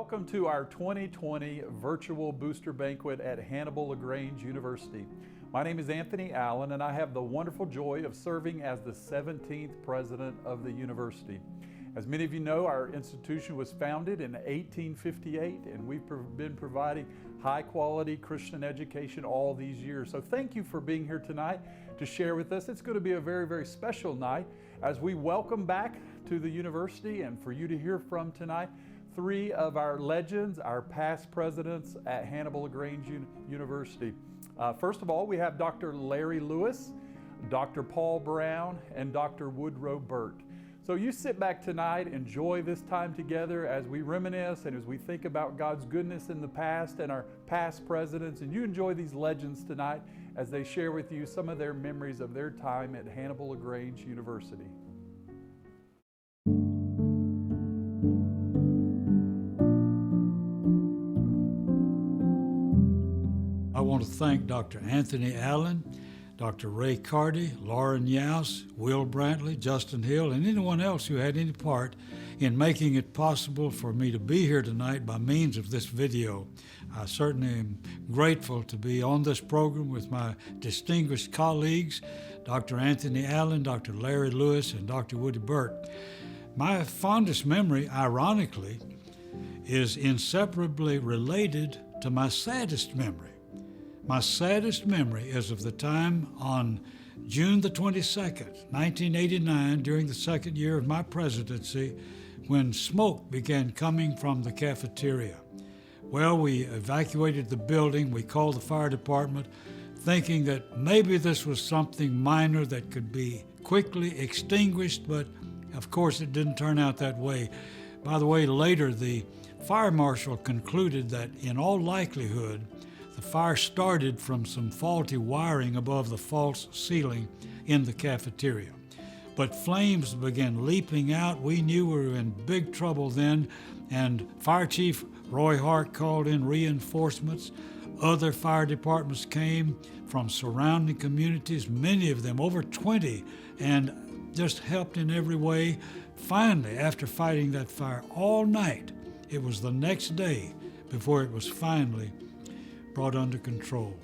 welcome to our 2020 virtual booster banquet at Hannibal-LaGrange University. My name is Anthony Allen and I have the wonderful joy of serving as the 17th president of the university. As many of you know, our institution was founded in 1858 and we've been providing high quality Christian education all these years. So thank you for being here tonight to share with us. It's going to be a very, very special night as we welcome back to the university and for you to hear from tonight three of our legends, our past presidents at Hannibal-LaGrange University. First of all, we have Dr. Larry Lewis, Dr. Paul Brown, and Dr. Woodrow Burt. So you sit back tonight, enjoy this time together as we reminisce and as we think about God's goodness in the past and our past presidents, and you enjoy these legends tonight as they share with you some of their memories of their time at Hannibal-LaGrange University. I want to thank Dr. Anthony Allen, Dr. Ray Carty, Lauren Yaus, Will Brantley, Justin Hill, and anyone else who had any part in making it possible for me to be here tonight by means of this video. I certainly am grateful to be on this program with my distinguished colleagues, Dr. Anthony Allen, Dr. Larry Lewis, and Dr. Woody Burt. My fondest memory, ironically, is inseparably related to my saddest memory. My saddest memory is of the time on June the 22nd, 1989, during the second year of my presidency, when smoke began coming from the cafeteria. Well, we evacuated the building, we called the fire department, thinking that maybe this was something minor that could be quickly extinguished, but of course it didn't turn out that way. By the way, later the fire marshal concluded that in all likelihood, the fire started from some faulty wiring above the false ceiling in the cafeteria. But flames began leaping out. We knew we were in big trouble then, and Fire Chief Roy Hart called in reinforcements. Other fire departments came from surrounding communities, many of them, over 20, and just helped in every way. Finally, after fighting that fire all night, it was the next day before it was finally brought under control.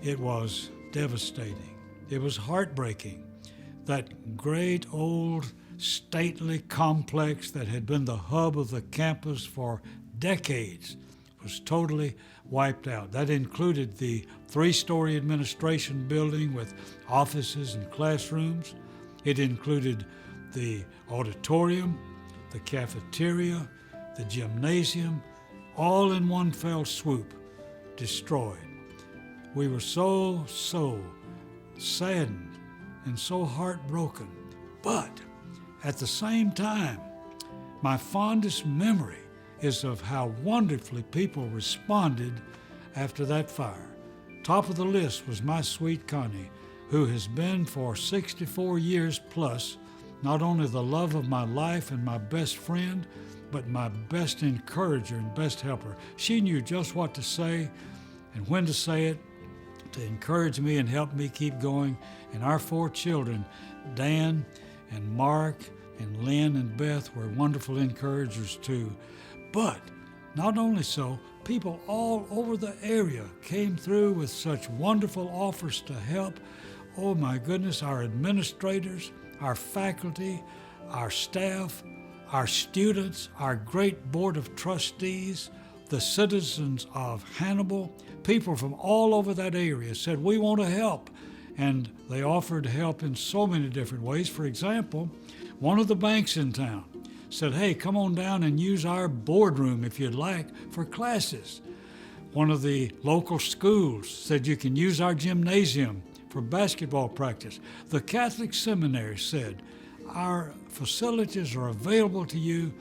It was devastating. It was heartbreaking. That great old stately complex that had been the hub of the campus for decades was totally wiped out. That included the three-story administration building with offices and classrooms. It included the auditorium, the cafeteria, the gymnasium, all in one fell swoop. Destroyed. We were so saddened and so heartbroken. But at the same time, my fondest memory is of how wonderfully people responded after that fire. Top of the list was my sweet Connie, who has been for 64 years plus, not only the love of my life and my best friend, but my best encourager and best helper. She knew just what to say and when to say it to encourage me and help me keep going. And our four children, Dan and Mark and Lynn and Beth, were wonderful encouragers too. But not only so, people all over the area came through with such wonderful offers to help. Oh my goodness, our administrators, our faculty, our staff, our students, our great board of trustees, the citizens of Hannibal, people from all over that area said, we want to help. And they offered help in so many different ways. For example, one of the banks in town said, hey, come on down and use our boardroom if you'd like for classes. One of the local schools said you can use our gymnasium for basketball practice. The Catholic seminary said, our facilities are available to you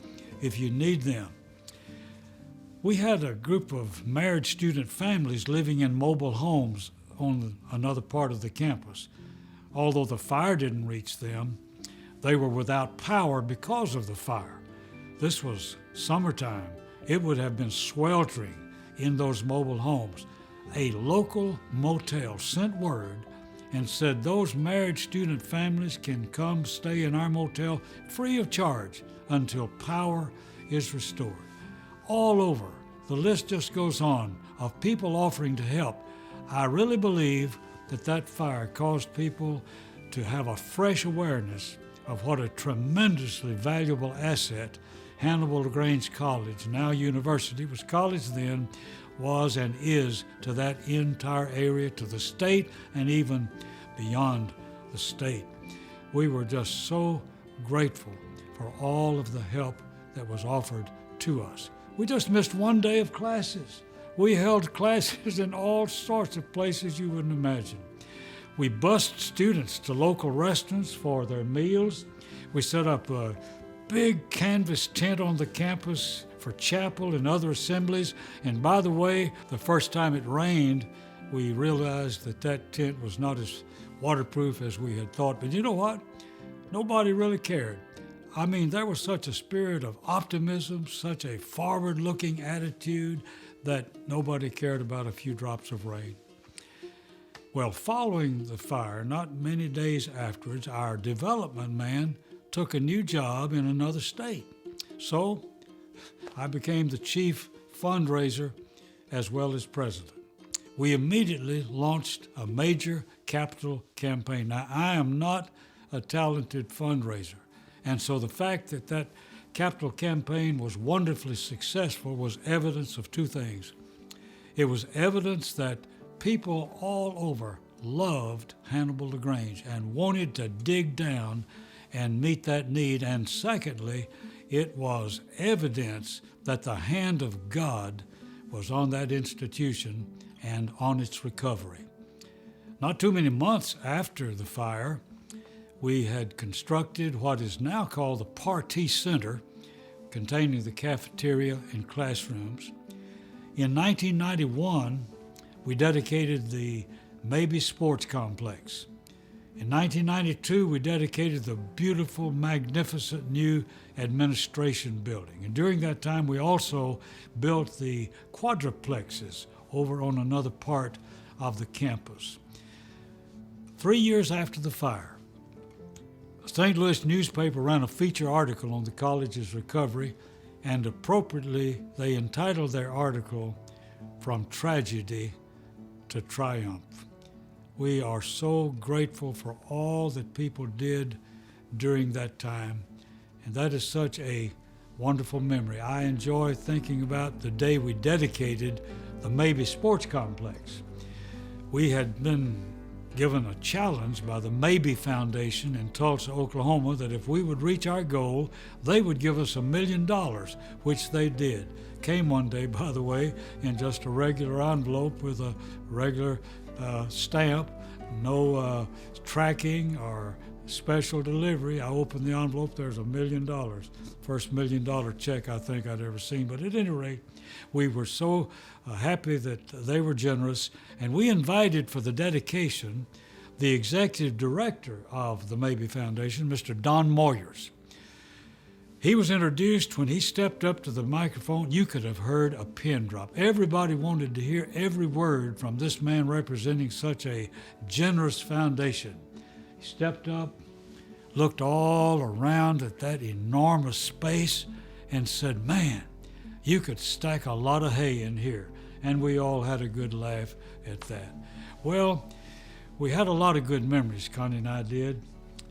if you need them. We had a group of married student families living in mobile homes on another part of the campus. Although the fire didn't reach them, they were without power because of the fire. This was summertime. It would have been sweltering in those mobile homes. A local motel sent word and said those married student families can come stay in our motel free of charge until power is restored. all over. The list just goes on of people offering to help. I really believe that that fire caused people to have a fresh awareness of what a tremendously valuable asset Hannibal-LaGrange College, now university, was college then, was and is to that entire area, to the state, and even beyond the state. We were just so grateful for all of the help that was offered to us. We just missed one day of classes. We held classes in all sorts of places you wouldn't imagine. We bused students to local restaurants for their meals. We set up a big canvas tent on the campus for chapel and other assemblies. And by the way, the first time it rained, we realized that that tent was not as waterproof as we had thought. But you know what? Nobody really cared. I mean, there was such a spirit of optimism, such a forward-looking attitude that nobody cared about a few drops of rain. Well, following the fire, not many days afterwards, our development man took a new job in another state. So I became the chief fundraiser as well as president. We immediately launched a major capital campaign. Now, I am not a talented fundraiser, and so the fact that that capital campaign was wonderfully successful was evidence of two things. It was evidence that people all over loved Hannibal-LaGrange and wanted to dig down and meet that need. And secondly, it was evidence that the hand of God was on that institution and on its recovery. Not too many months after the fire, we had constructed what is now called the Party Center, containing the cafeteria and classrooms. In 1991, we dedicated the Maybe Sports Complex. In 1992, we dedicated the beautiful, magnificent new administration building. And during that time, we also built the quadruplexes over on another part of the campus. 3 years after the fire, a St. Louis newspaper ran a feature article on the college's recovery, and appropriately, they entitled their article, "From Tragedy to Triumph." We are so grateful for all that people did during that time, and that is such a wonderful memory. I enjoy thinking about the day we dedicated the Maybe Sports Complex. We had been given a challenge by the Maybe Foundation in Tulsa, Oklahoma, that if we would reach our goal, they would give us $1 million, which they did. Came one day, by the way, in just a regular envelope with a regular stamp, no tracking or special delivery. I opened the envelope, there's $1 million. First $1 million check I think I'd ever seen. But at any rate, we were so happy that they were generous, and we invited for the dedication the executive director of the Maybe Foundation, Mr. Don Moyers. He was introduced. When he stepped up to the microphone, you could have heard a pin drop. Everybody wanted to hear every word from this man representing such a generous foundation. He stepped up, looked all around at that enormous space, and said, "Man, you could stack a lot of hay in here." And we all had a good laugh at that. Well, we had a lot of good memories, Connie and I did,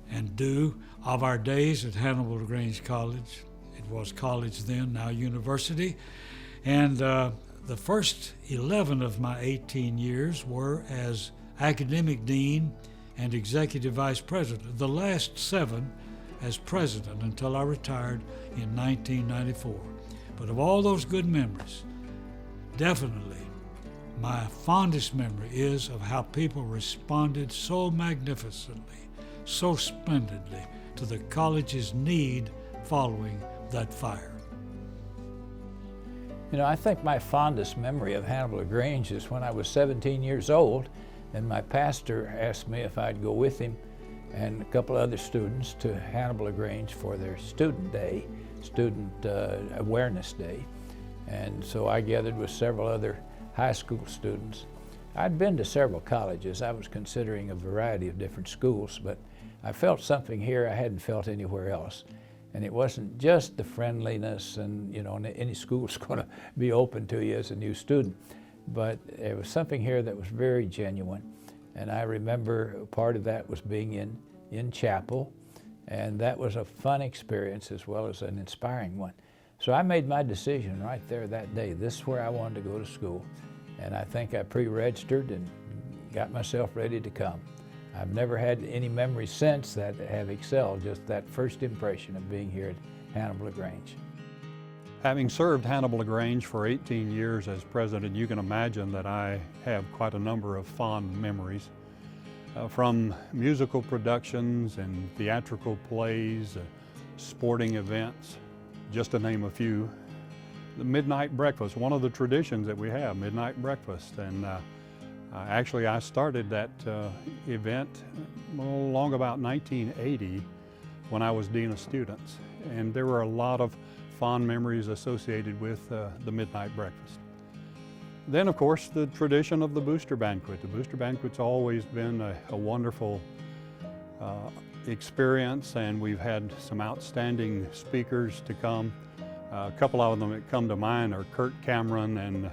and do, of our days at Hannibal-LaGrange College. It was college then, now university. And the first 11 of my 18 years were as academic dean and executive vice president. The last 7 as president until I retired in 1994. But of all those good memories, definitely my fondest memory is of how people responded so magnificently, so splendidly to the college's need following that fire. You know, I think my fondest memory of Hannibal-LaGrange is when I was 17 years old, and my pastor asked me if I'd go with him and a couple other students to Hannibal-LaGrange for their student day, student awareness day. And so I gathered with several other high school students. I'd been to several colleges. I was considering a variety of different schools, but I felt something here I hadn't felt anywhere else. And it wasn't just the friendliness and, you know, any school's going to be open to you as a new student, but there was something here that was very genuine. And I remember part of that was being in chapel, and that was a fun experience as well as an inspiring one. So I made my decision right there that day. This is where I wanted to go to school. And I think I pre-registered and got myself ready to come. I've never had any memories since that have excelled just that first impression of being here at Hannibal-LaGrange. Having served Hannibal-LaGrange for 18 years as president, you can imagine that I have quite a number of fond memories. From musical productions and theatrical plays, sporting events, just to name a few. The midnight breakfast, one of the traditions that we have, midnight breakfast. And actually I started that event along about 1980 when I was Dean of Students. And there were a lot of fond memories associated with the midnight breakfast. Then, of course, the tradition of the Booster Banquet. The Booster Banquet's always been a wonderful experience, and we've had some outstanding speakers to come. A couple of them that come to mind are Kurt Cameron and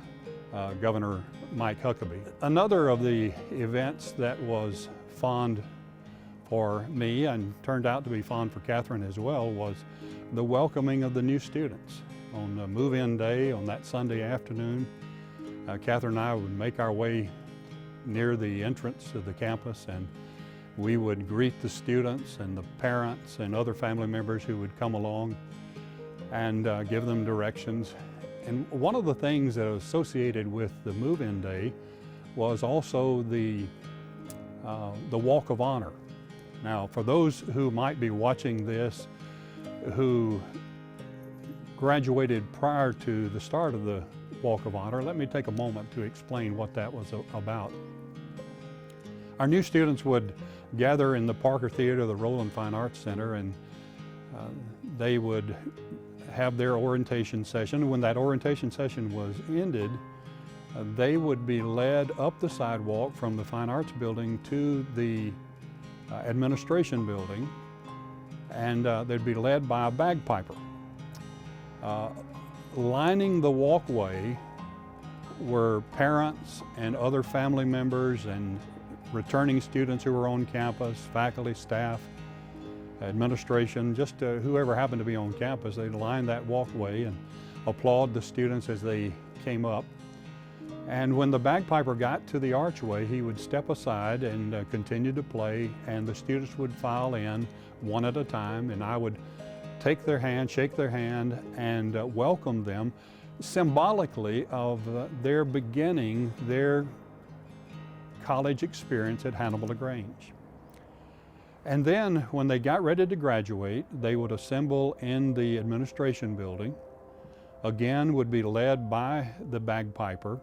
Governor Mike Huckabee. Another of the events that was fond for me and turned out to be fond for Catherine as well was the welcoming of the new students. On the move-in day, on that Sunday afternoon, Catherine and I would make our way near the entrance of the campus, and we would greet the students and the parents and other family members who would come along and give them directions. And one of the things that was associated with the move-in day was also the Walk of Honor. Now, for those who might be watching this who graduated prior to the start of the Walk of Honor, let me take a moment to explain what that was about. Our new students would gather in the Parker Theater, the Roland Fine Arts Center, and they would have their orientation session. When that orientation session was ended, they would be led up the sidewalk from the Fine Arts Building to the administration building, and they'd be led by a bagpiper. Lining the walkway were parents and other family members and returning students who were on campus, faculty, staff, administration, just whoever happened to be on campus. They'd line that walkway and applaud the students as they came up. And when the bagpiper got to the archway, he would step aside and continue to play, and the students would file in one at a time, and I would take their hand, shake their hand, and welcome them symbolically of their beginning their college experience at Hannibal-LaGrange. And then when they got ready to graduate, they would assemble in the administration building, again would be led by the bagpiper,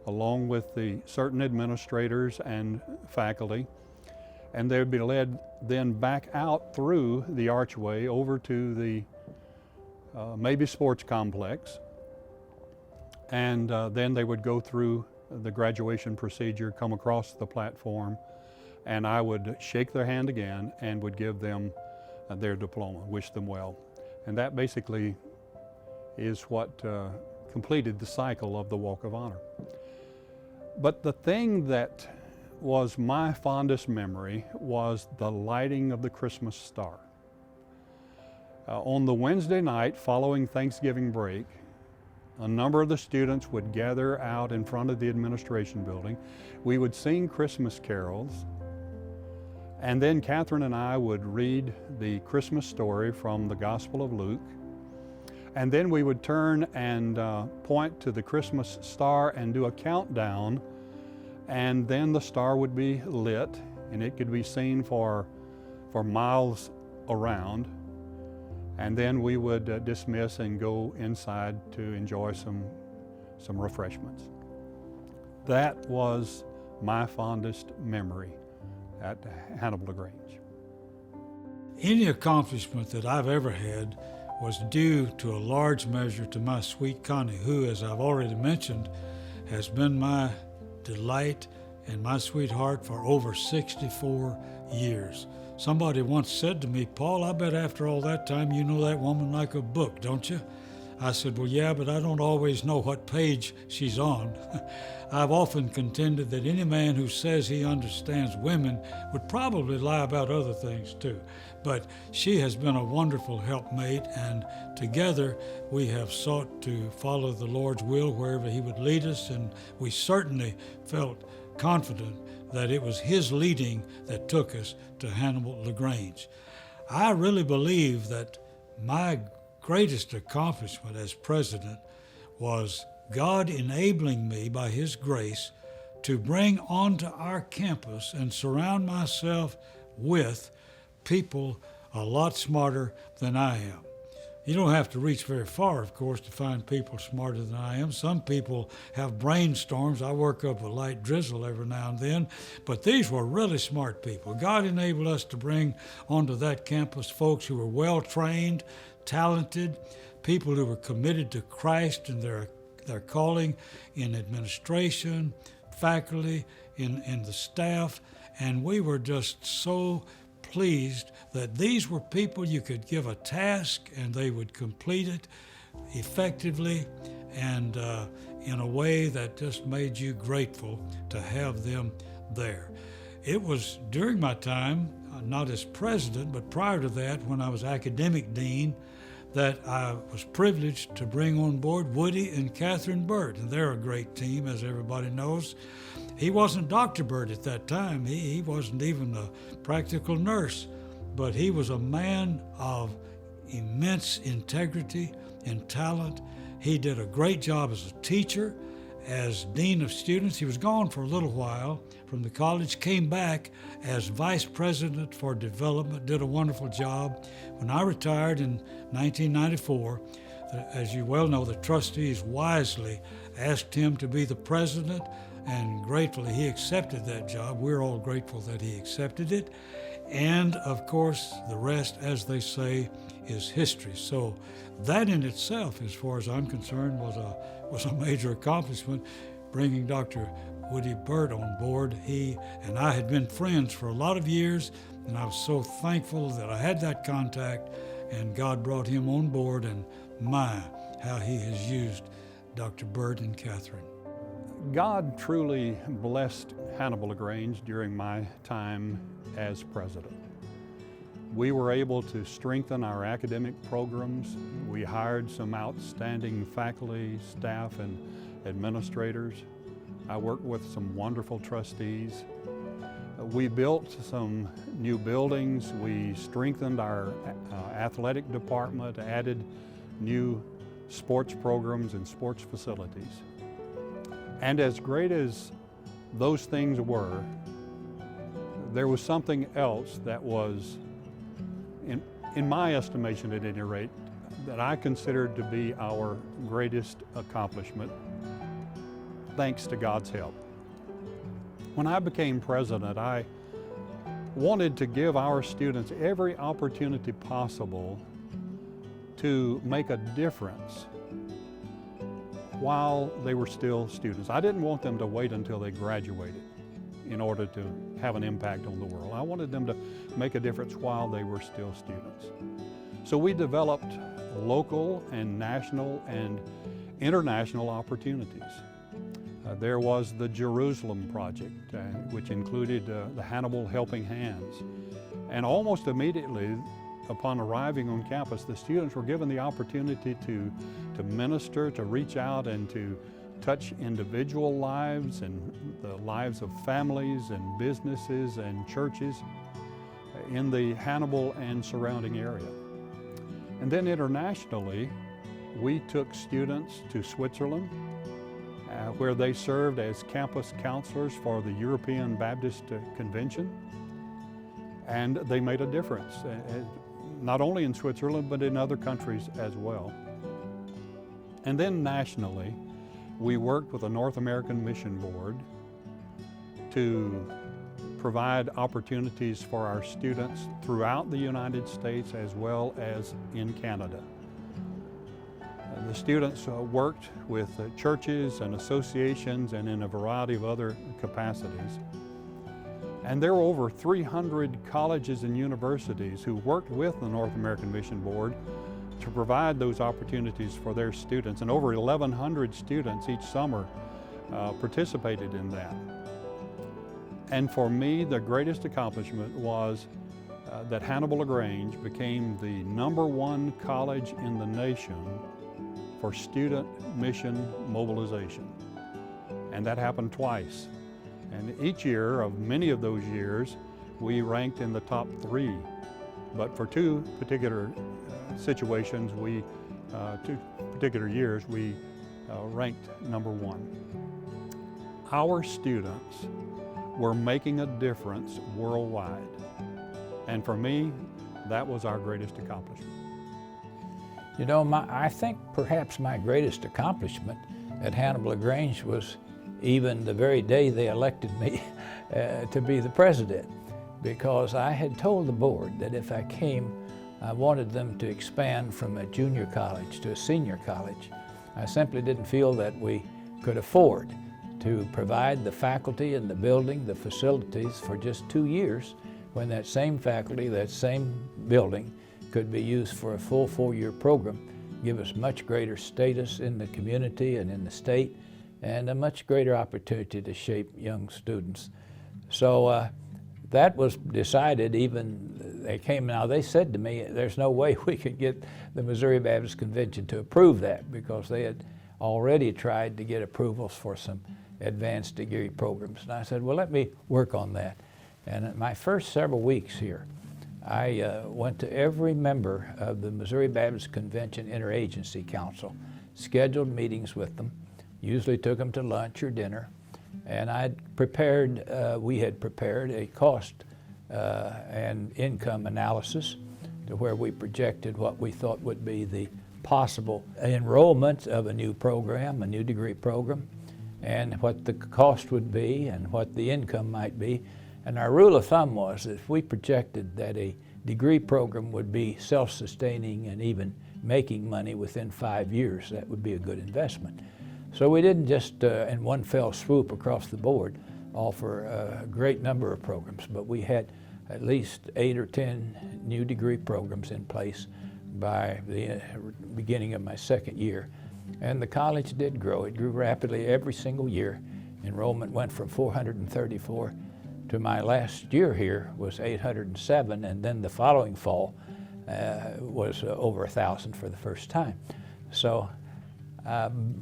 along with the certain administrators and faculty, and they would be led then back out through the archway over to the maybe sports complex, and then they would go through the graduation procedure, come across the platform, and I would shake their hand again and would give them their diploma, wish them well. And that basically is what completed the cycle of the Walk of Honor. But the thing that was my fondest memory was the lighting of the Christmas star. On the Wednesday night following Thanksgiving break, a number of the students would gather out in front of the administration building. We would sing Christmas carols, and then Catherine and I would read the Christmas story from the Gospel of Luke, and then we would turn and point to the Christmas star and do a countdown, and then the star would be lit, and it could be seen for miles around. And then we would dismiss and go inside to enjoy some refreshments. That was my fondest memory at Hannibal-LaGrange. Any accomplishment that I've ever had was due to a large measure to my sweet Connie, who, as I've already mentioned, has been my delight and my sweetheart for over 64 years. Somebody once said to me, Paul, I bet after all that time you know that woman like a book, don't you? I said, well, yeah, but I don't always know what page she's on. I've often contended that any man who says he understands women would probably lie about other things too. But she has been a wonderful helpmate, and together we have sought to follow the Lord's will wherever he would lead us, and we certainly felt confident that it was his leading that took us to Hannibal-LaGrange. I really believe that my greatest accomplishment as president was God enabling me by his grace to bring onto our campus and surround myself with people a lot smarter than I am. You don't have to reach very far, of course, to find people smarter than I am. Some people have brainstorms. I work up a light drizzle every now and then, but these were really smart people. God enabled us to bring onto that campus folks who were well-trained, talented, people who were committed to Christ and their calling in administration, faculty, in the staff, and we were just so pleased that these were people you could give a task and they would complete it effectively and in a way that just made you grateful to have them there. It was during my time, not as president, but prior to that, when I was academic dean, that I was privileged to bring on board Woody and Catherine Burt, and they're a great team, as everybody knows. He wasn't Dr. Burt at that time. He wasn't even a practical nurse, but he was a man of immense integrity and talent. He did a great job as a teacher, as dean of students. He was gone for a little while from the college, came back as vice president for development, did a wonderful job. When I retired in 1994, as you well know, the trustees wisely asked him to be the president, and gratefully he accepted that job. We're all grateful that he accepted it. And of course, the rest, as they say, is history. So that in itself, as far as I'm concerned, was a major accomplishment, bringing Dr. Woody Burt on board. He and I had been friends for a lot of years, and I was so thankful that I had that contact, and God brought him on board, and my, how he has used Dr. Burt and Catherine. God truly blessed Hannibal-LaGrange during my time as president. We were able to strengthen our academic programs. We hired some outstanding faculty, staff, and administrators. I worked with some wonderful trustees. We built some new buildings. We strengthened our athletic department, added new sports programs and sports facilities. And as great as those things were, there was something else that was, in my estimation at any rate, that I considered to be our greatest accomplishment, thanks to God's help. When I became president, I wanted to give our students every opportunity possible to make a difference while they were still students. I didn't want them to wait until they graduated in order to have an impact on the world. I wanted them to make a difference while they were still students. So we developed local and national and international opportunities. There was the Jerusalem Project, which included the Hannibal Helping Hands. And almost immediately upon arriving on campus, the students were given the opportunity to minister, to reach out and to touch individual lives and the lives of families and businesses and churches in the Hannibal and surrounding area. And then internationally, we took students to Switzerland, where they served as campus counselors for the European Baptist Convention. And they made a difference, not only in Switzerland, but in other countries as well. And then nationally, we worked with the North American Mission Board to provide opportunities for our students throughout the United States as well as in Canada. The students worked with churches and associations and in a variety of other capacities. And there were over 300 colleges and universities who worked with the North American Mission Board to provide those opportunities for their students. And over 1,100 students each summer participated in that. And for me, the greatest accomplishment was that Hannibal-LaGrange became the #1 college in the nation for student mission mobilization. And that happened twice. And each year of many of those years, we ranked in the top 3. But for two particular situations, two particular years, we ranked #1. Our students were making a difference worldwide. And for me, that was our greatest accomplishment. You know, I think perhaps my greatest accomplishment at Hannibal-LaGrange was even the very day they elected me to be the president, because I had told the board that if I came, I wanted them to expand from a junior college to a senior college. I simply didn't feel that we could afford to provide the faculty and the building, the facilities for just 2 years, when that same faculty, that same building could be used for a full 4-year program, give us much greater status in the community and in the state, and a much greater opportunity to shape young students. So that was decided. Even they said to me, there's no way we could get the Missouri Baptist Convention to approve that, because they had already tried to get approvals for some advanced degree programs. And I said, well, let me work on that. And in my first several weeks here, I went to every member of the Missouri Baptist Convention Interagency Council, scheduled meetings with them, usually took them to lunch or dinner, and we had prepared a cost and income analysis to where we projected what we thought would be the possible enrollment of a new program, a new degree program, and what the cost would be and what the income might be. And our rule of thumb was that if we projected that a degree program would be self-sustaining and even making money within 5 years, that would be a good investment. So we didn't just in one fell swoop across the board offer a great number of programs, but we had at least 8 or 10 new degree programs in place by the beginning of my second year. And the college did grow. It grew rapidly every single year. Enrollment went from 434 to my last year here was 807, and then the following fall was over 1,000 for the first time. So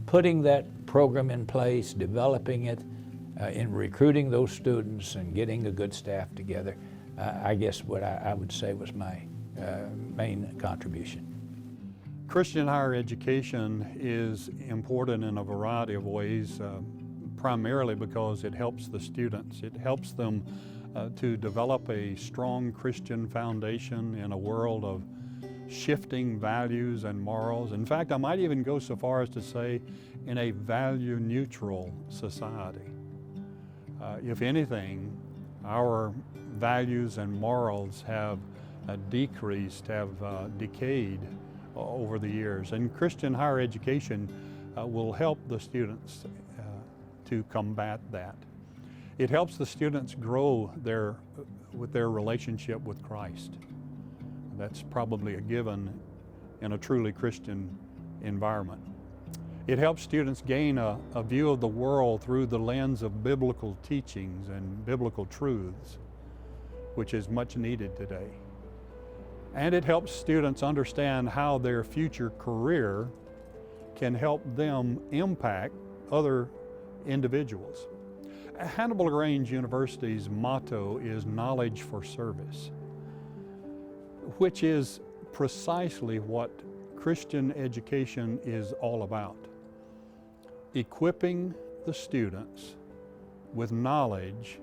putting that program in place, developing it, in recruiting those students and getting a good staff together, I guess what I would say was my main contribution. Christian higher education is important in a variety of ways, primarily because it helps the students. It helps them to develop a strong Christian foundation in a world of shifting values and morals. In fact, I might even go so far as to say in a value-neutral society. If anything, our values and morals have decreased, have decayed over the years. And Christian higher education will help the students to combat that. It helps the students grow with their relationship with Christ. That's probably a given in a truly Christian environment. It helps students gain a view of the world through the lens of biblical teachings and biblical truths, which is much needed today. And it helps students understand how their future career can help them impact other individuals. Hannibal-LaGrange University's motto is knowledge for service, which is precisely what Christian education is all about. Equipping the students with knowledge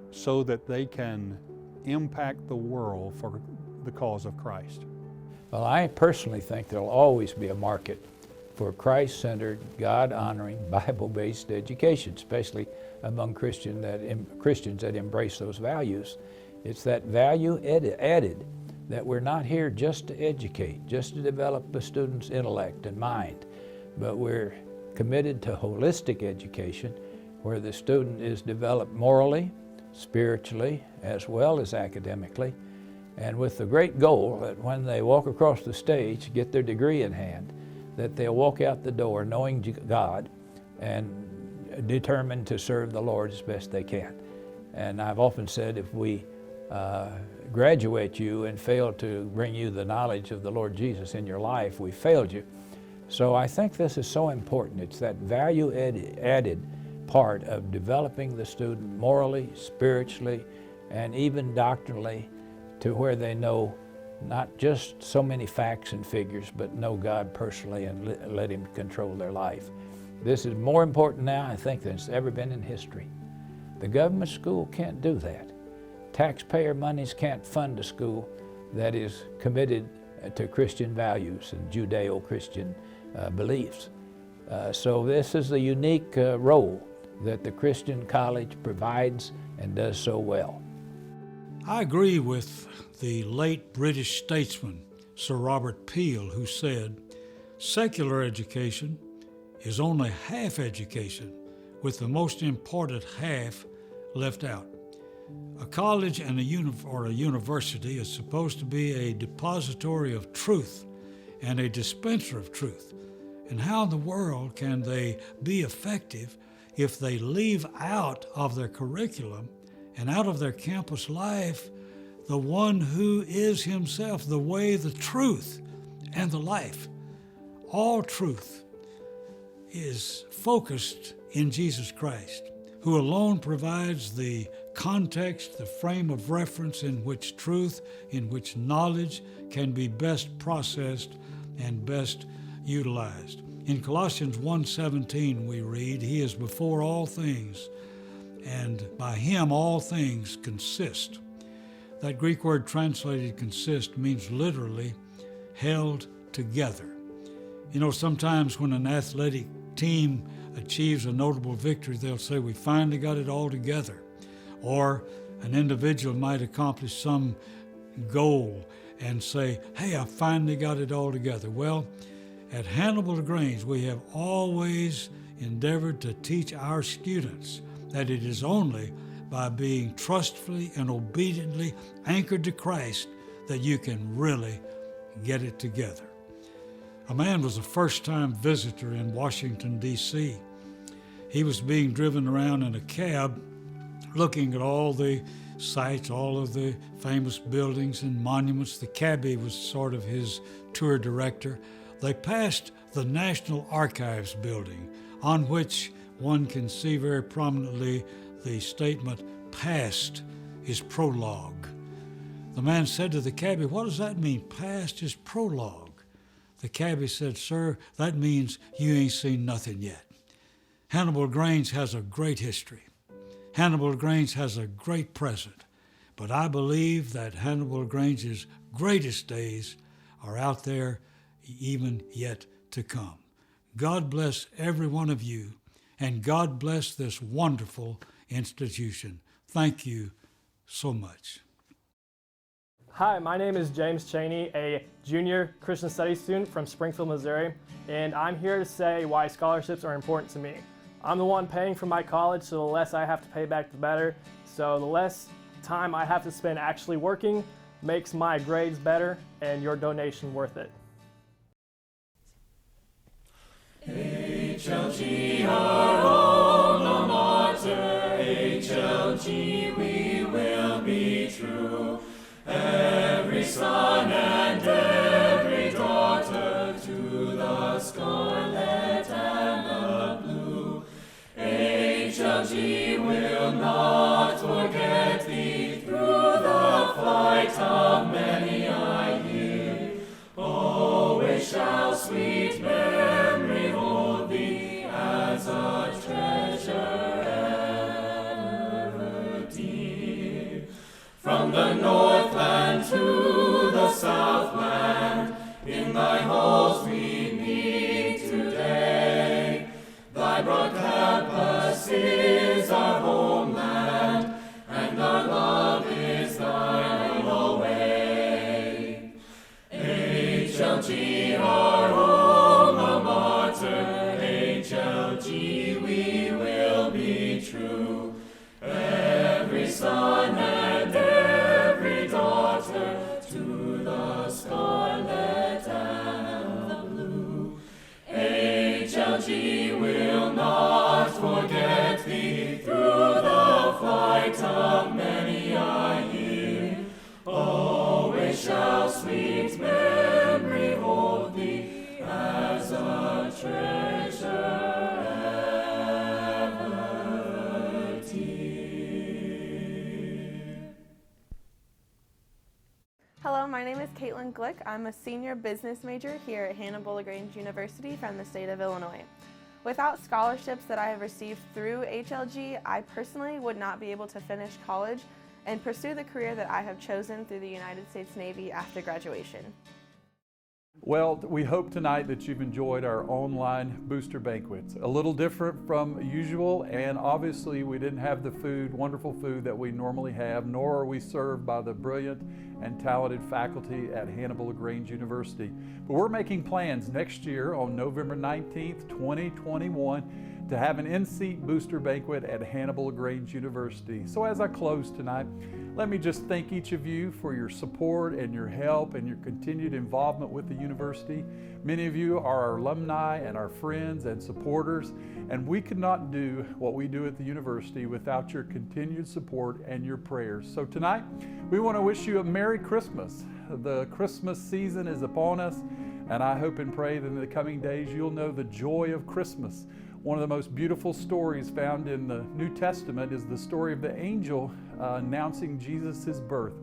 so that they can impact the world for the cause of Christ. Well, I personally think there'll always be a market for Christ-centered, God-honoring, Bible-based education, especially among Christians that embrace those values. It's that value added that we're not here just to educate, just to develop the student's intellect and mind, but we're committed to holistic education where the student is developed morally, spiritually as well as academically, and with the great goal that when they walk across the stage, get their degree in hand, that they'll walk out the door knowing God and determined to serve the Lord as best they can. And I've often said, if we graduate you and fail to bring you the knowledge of the Lord Jesus in your life, we failed you. So I think this is so important. It's that value added part of developing the student morally, spiritually, and even doctrinally, to where they know not just so many facts and figures, but know God personally and let Him control their life. This is more important now, I think, than it's ever been in history. The government school can't do that. Taxpayer monies can't fund a school that is committed to Christian values and Judeo-Christian beliefs. So this is the unique role that the Christian college provides and does so well. I agree with the late British statesman, Sir Robert Peel, who said, "Secular education is only half education, with the most important half left out." A college and a university is supposed to be a depository of truth and a dispenser of truth. And how in the world can they be effective if they leave out of their curriculum and out of their campus life the one who is Himself, the way, the truth, and the life? All truth is focused in Jesus Christ, who alone provides the context, the frame of reference in which truth, in which knowledge can be best processed and best utilized. In Colossians 1:17 we read, "He is before all things, and by Him all things consist." That Greek word translated consist means literally held together. You know, sometimes when an athletic team achieves a notable victory, they'll say, "We finally got it all together." Or an individual might accomplish some goal and say, "Hey, I finally got it all together." Well, at Hannibal-LaGrange, we have always endeavored to teach our students that it is only by being trustfully and obediently anchored to Christ that you can really get it together. A man was a first-time visitor in Washington, D.C. He was being driven around in a cab looking at all the sights, all of the famous buildings and monuments. The cabbie was sort of his tour director. They passed the National Archives building, on which one can see very prominently the statement, "Past is prologue." The man said to the cabbie, "What does that mean, past is prologue?" The cabbie said, "Sir, that means you ain't seen nothing yet." Hannibal-LaGrange has a great history. Hannibal-LaGrange has a great present. But I believe that Hannibal-LaGrange's greatest days are out there even yet to come. God bless every one of you, and God bless this wonderful institution. Thank you so much. Hi, my name is James Chaney, a junior Christian Studies student from Springfield, Missouri, and I'm here to say why scholarships are important to me. I'm the one paying for my college, so the less I have to pay back, the better. So the less time I have to spend actually working makes my grades better and your donation worth it. HLG, our alma mater, HLG, we will be true. Every son and every daughter to the scarlet and the blue. HLG will not forget thee through the flight of many I hear. Always shall sweet memory hold thee as a treasure ever dear. From the northland to the southland, in thy halls we meet today. Thy broad campus is our homeland, and our love is thine alway. HLG, our alma mater, HLG, we will be true. Every son Hello, my name is Caitlin Glick. I'm a senior business major here at Hannibal-LaGrange University from the state of Illinois. Without scholarships that I have received through HLG, I personally would not be able to finish college and pursue the career that I have chosen through the United States Navy after graduation. Well, we hope tonight that you've enjoyed our online booster banquets. A little different from usual, and obviously we didn't have the food, wonderful food that we normally have, nor are we served by the brilliant and talented faculty at Hannibal-LaGrange University. But we're making plans next year on November 19th, 2021 to have an in-seat booster banquet at Hannibal-LaGrange University. So as I close tonight, let me just thank each of you for your support and your help and your continued involvement with the university. Many of you are our alumni and our friends and supporters, and we could not do what we do at the university without your continued support and your prayers. So tonight, we want to wish you a Merry Christmas. The Christmas season is upon us, and I hope and pray that in the coming days you'll know the joy of Christmas. One of the most beautiful stories found in the New Testament is the story of the angel announcing Jesus' birth.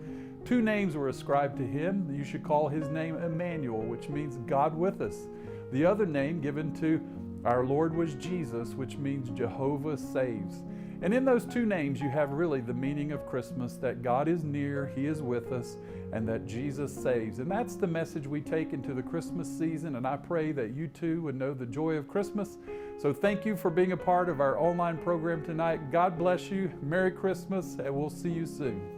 2 names were ascribed to him. You should call his name Emmanuel, which means God with us. The other name given to our Lord was Jesus, which means Jehovah saves. And in those 2 names, you have really the meaning of Christmas, that God is near, He is with us, and that Jesus saves. And that's the message we take into the Christmas season, and I pray that you too would know the joy of Christmas. So thank you for being a part of our online program tonight. God bless you. Merry Christmas, and we'll see you soon.